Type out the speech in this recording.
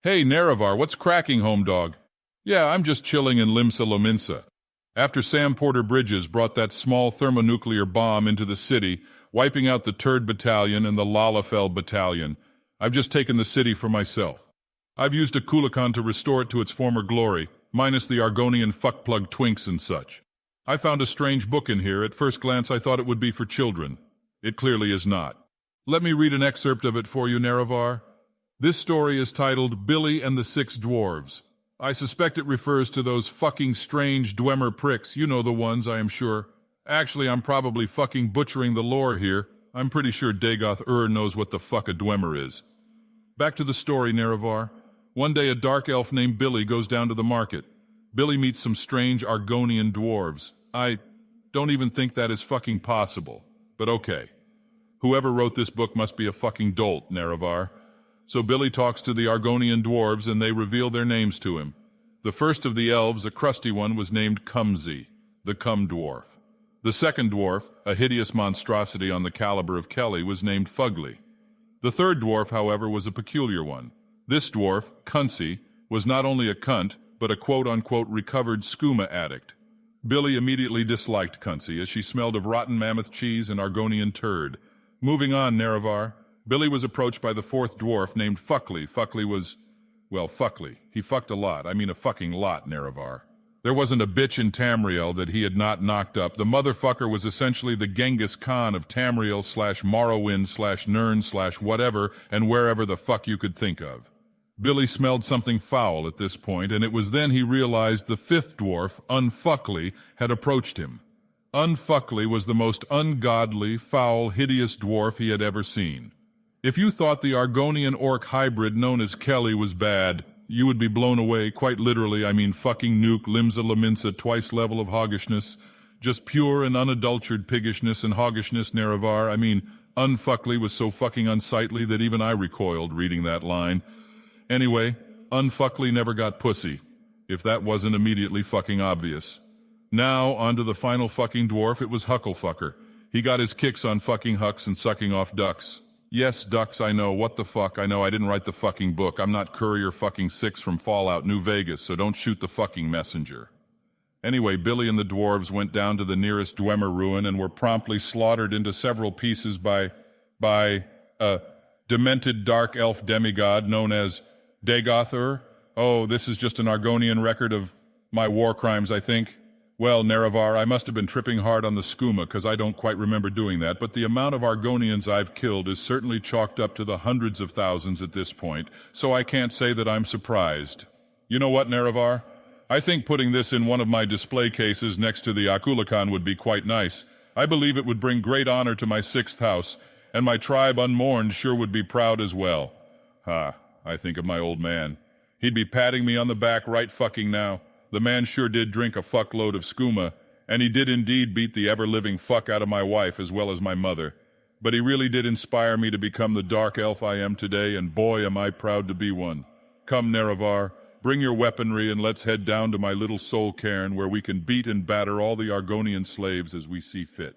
Hey, Nerevar, what's cracking, home dog? Yeah, I'm just chilling in Limsa Lominsa. After Sam Porter Bridges brought that small thermonuclear bomb into the city, wiping out the Turd Battalion and the Lalafell Battalion, I've just taken the city for myself. I've used a Kulakan to restore it to its former glory, minus the Argonian fuckplug twinks and such. I found a strange book in here. At first glance I thought it would be for children. It clearly is not. Let me read an excerpt of it for you, Nerevar. This story is titled Billy and the Six Dwarves. I suspect it refers to those fucking strange Dwemer pricks. You know the ones, I am sure. Actually, I'm probably fucking butchering the lore here. I'm pretty sure Dagoth Ur knows what the fuck a Dwemer is. Back to the story, Nerevar. One day a dark elf named Billy goes down to the market. Billy meets some strange Argonian dwarves. I don't even think that is fucking possible. But okay. Whoever wrote this book must be a fucking dolt, Nerevar. So Billy talks to the Argonian dwarves and they reveal their names to him. The first of the elves, a crusty one, was named Cumsy, the Cum Dwarf. The second dwarf, a hideous monstrosity on the caliber of Kelly, was named Fugly. The third dwarf, however, was a peculiar one. This dwarf, Cuncy, was not only a cunt, but a quote-unquote recovered skooma addict. Billy immediately disliked Cuncy as she smelled of rotten mammoth cheese and Argonian turd. Moving on, Nerevar. Billy was approached by the fourth dwarf named Fuckly. Fuckly was, well, Fuckly. He fucked a lot. I mean a fucking lot, Nerevar. There wasn't a bitch in Tamriel that he had not knocked up. The motherfucker was essentially the Genghis Khan of Tamriel / Morrowind / Nirn / whatever and wherever the fuck you could think of. Billy smelled something foul at this point, and it was then he realized the fifth dwarf, Unfuckly, had approached him. Unfuckly was the most ungodly, foul, hideous dwarf he had ever seen. If you thought the Argonian orc hybrid known as Kelly was bad, you would be blown away, quite literally. I mean fucking nuke, Limsa Lominsa, twice level of hoggishness. Just pure and unadulterated piggishness and hoggishness, Nerevar. I mean, Unfuckly was so fucking unsightly that even I recoiled reading that line. Anyway, Unfuckly never got pussy, if that wasn't immediately fucking obvious. Now, on to the final fucking dwarf. It was Hucklefucker. He got his kicks on fucking hucks and sucking off ducks. Yes, ducks, I know. What the fuck? I know I didn't write the fucking book. I'm not Courier fucking 6 from Fallout New Vegas, so don't shoot the fucking messenger. Anyway, Billy and the dwarves went down to the nearest Dwemer ruin and were promptly slaughtered into several pieces by a demented dark elf demigod known as Dagoth Ur. Oh, this is just an Argonian record of my war crimes, I think. Well, Nerevar, I must have been tripping hard on the skooma, because I don't quite remember doing that, but the amount of Argonians I've killed is certainly chalked up to the hundreds of thousands at this point, so I can't say that I'm surprised. You know what, Nerevar? I think putting this in one of my display cases next to the Akulakan would be quite nice. I believe it would bring great honor to my sixth house, and my tribe unmourned sure would be proud as well. I think of my old man. He'd be patting me on the back right fucking now. The man sure did drink a fuckload of skooma, and he did indeed beat the ever-living fuck out of my wife as well as my mother. But he really did inspire me to become the dark elf I am today, and boy am I proud to be one. Come, Nerevar, bring your weaponry and let's head down to my little soul cairn where we can beat and batter all the Argonian slaves as we see fit.